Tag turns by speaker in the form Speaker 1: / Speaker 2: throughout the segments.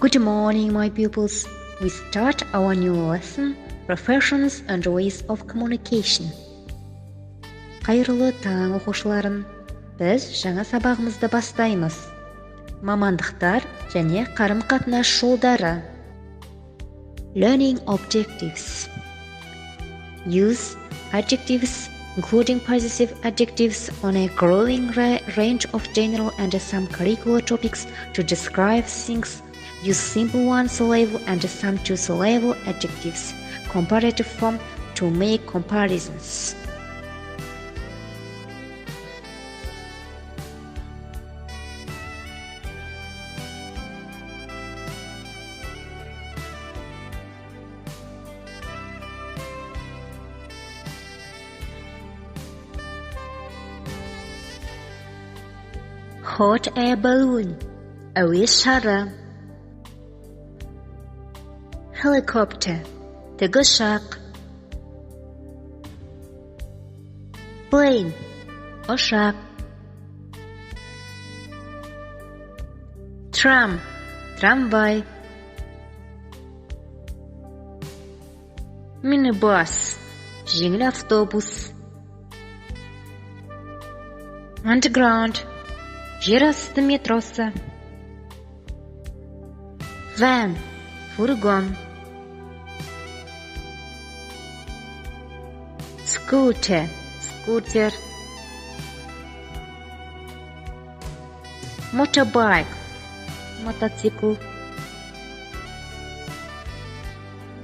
Speaker 1: Good morning, my pupils. We start our new lesson, Professions and Ways of Communication. Қайырлы таң, оқушыларым. Біз жаңа сабағымызды бастаймыз. Мамандықтар және қарым-қатынас жолдары. Learning objectives. Use adjectives, including possessive adjectives, on a growing range of general and some curricular topics to describe things. Use simple one-syllable and some two-syllable adjectives, comparative form, to make comparisons. Hot air balloon, әуе шары. Helicopter, тікұшақ. Plane, ұшақ. Tram, трамвай. Minibus, жеңіл автобус. Underground, жер асты метросы. Van, фургон. Scooter, скутер. Motorbike, мотоцикл.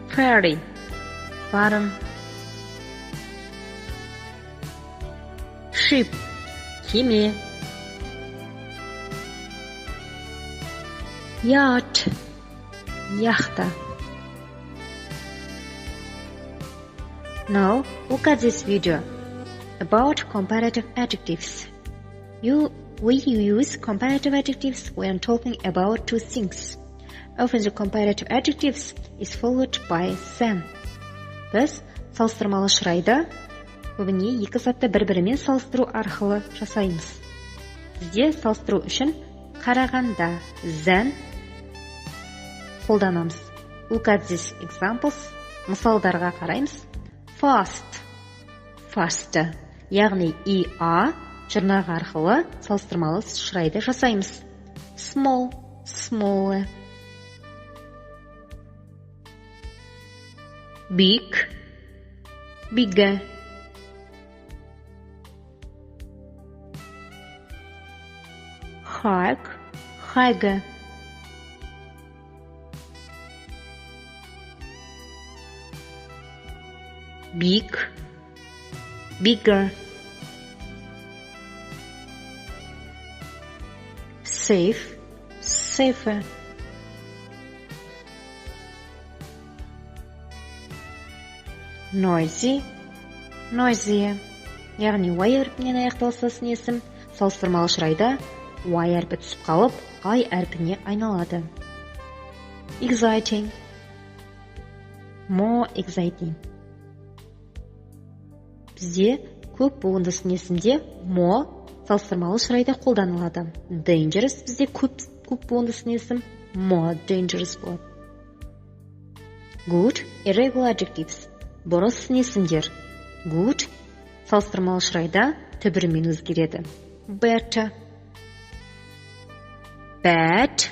Speaker 1: Ferry, паром. Ship, кеме. Yacht, яхта. Now look at this video about comparative adjectives. We use comparative adjectives when talking about two things. Often the comparative adjectives is followed by than. Біз салыстырмалы шырайды көбіне екі затты бір-бірімен салыстыру арқылы жасаймыз. Бізде салыстыру үшін қарағанда than қолданамыз. Look at these examples. Мысалдарға қараймыз. Fast, faster, яғни EA жұрнағы арқылы салыстырмалы шырайды жасаймыз. Small, smaller. Big, bigger. High, higher. Big, bigger. Safe, safer. Noisy, noisier. Яғни Y әрпінен аяқталса есім, салыстырмалы шырайда Y әрпі түсіп қалып, I әрпіне айналады. Exciting, more exciting. Бізде көп буынды есімде more салыстырмалы шырайда қолданылады. Dangerous бізде көп буынды есім more dangerous болады. Good, irregular adjectives. Бұрыс есімдер. Good салыстырмалы шырайда түбірімен өзгереді. Better. Bad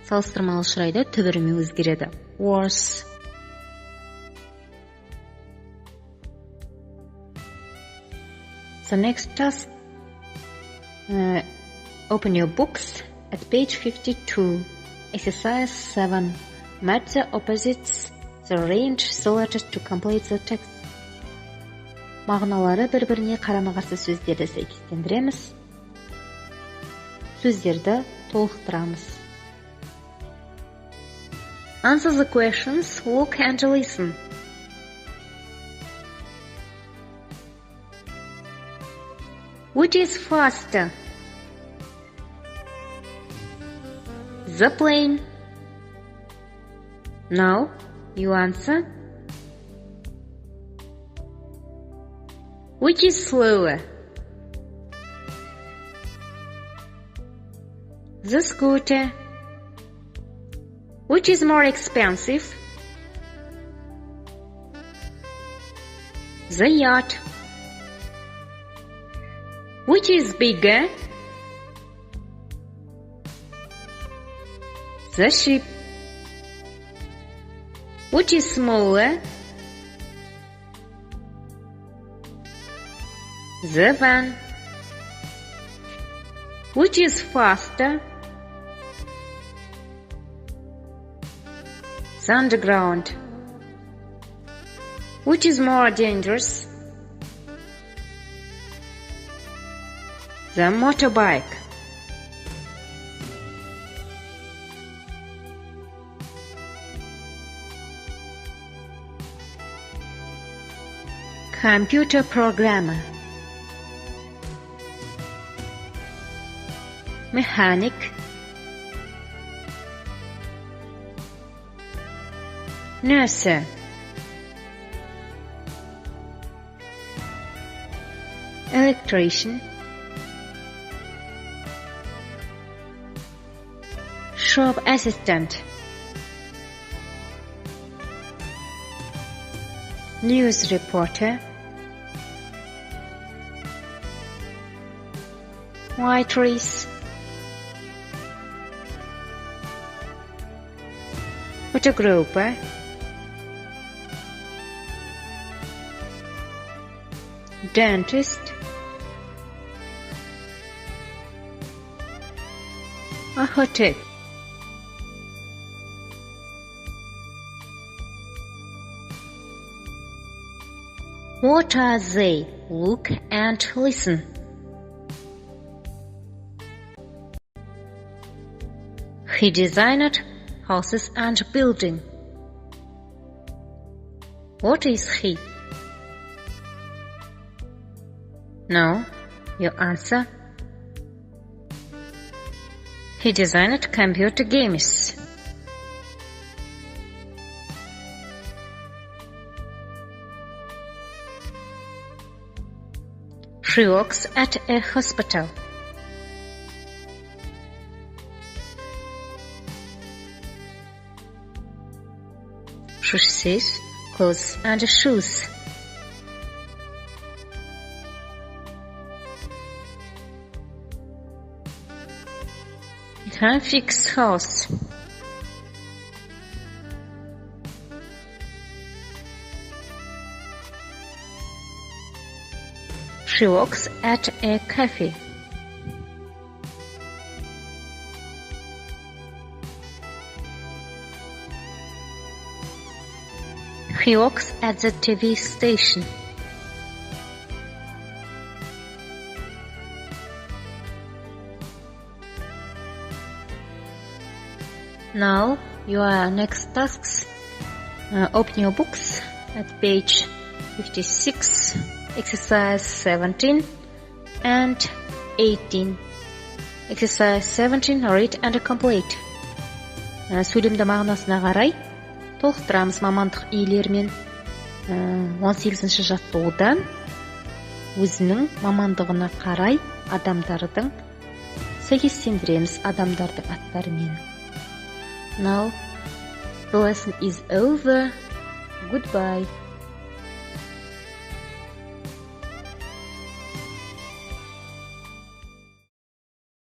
Speaker 1: салыстырмалы шырайда түбірімен өзгереді. Worse. So next task, open your books at page 52, exercise 7, match the opposites, the range selected to complete the text. Мағыналары бір-біріне қарама-қарсы сөздерді сәйкестендіреміз. Сөздерді толықтырамыз. Answer the questions, look and listen. Which is faster? The plane. Now you answer. Which is slower? The scooter. Which is more expensive? The yacht. Which is bigger? The ship. Which is smaller? The van. Which is faster? The underground. Which is more dangerous? The motorbike. Computer programmer. Mechanic. Nurse. Electrician. Shop assistant. News reporter. Waitress. Photographer. Dentist. A hotel. What are they? Look and listen. He designed houses and buildings. What is he? No, your answer. He designed computer games. She works at a hospital. She sews clothes and shoes. He can fix house. She works at a cafe. He works at the TV station. Now your next tasks. Open your books at page 56, exercise 17 and 18. Exercise 17, read and complete. Сөйлемді мағынасына қарай толықтырамыз мамандық иелерімен. 18-ші жаттығудан өзінің мамандығына қарай адамдардың сәйкестендіреміз адамдардың аттарымен. Now the lesson is over. Goodbye.